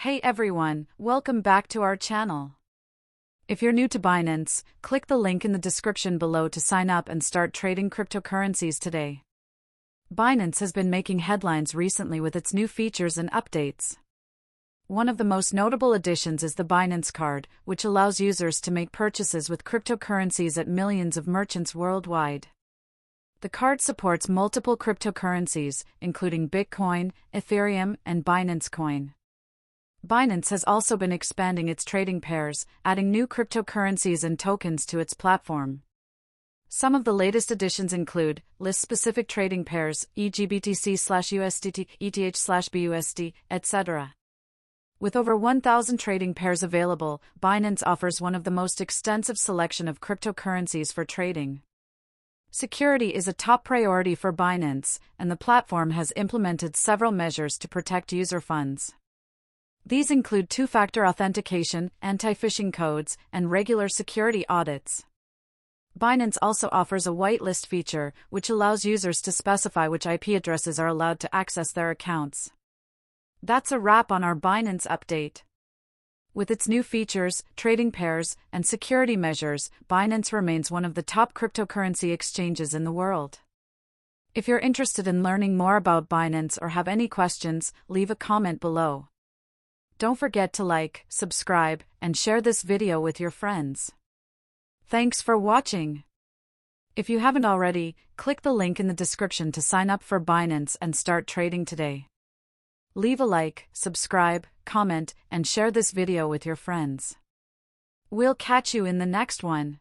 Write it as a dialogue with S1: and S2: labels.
S1: Hey everyone, welcome back to our channel. If you're new to Binance, click the link in the description below to sign up and start trading cryptocurrencies today. Binance has been making headlines recently with its new features and updates. One of the most notable additions is the Binance Card, which allows users to make purchases with cryptocurrencies at millions of merchants worldwide. The card supports multiple cryptocurrencies, including Bitcoin, Ethereum, and Binance Coin. Binance has also been expanding its trading pairs, adding new cryptocurrencies and tokens to its platform. Some of the latest additions include list-specific trading pairs, e.g. BTC/USDT, ETH/BUSD, etc. With over 1,000 trading pairs available, Binance offers one of the most extensive selection of cryptocurrencies for trading. Security is a top priority for Binance, and the platform has implemented several measures to protect user funds. These include two-factor authentication, anti-phishing codes, and regular security audits. Binance also offers a whitelist feature, which allows users to specify which IP addresses are allowed to access their accounts. That's a wrap on our Binance update. With its new features, trading pairs, and security measures, Binance remains one of the top cryptocurrency exchanges in the world. If you're interested in learning more about Binance or have any questions, leave a comment below. Don't forget to like, subscribe, and share this video with your friends. Thanks for watching. If you haven't already, click the link in the description to sign up for Binance and start trading today. Leave a like, subscribe, comment, and share this video with your friends. We'll catch you in the next one.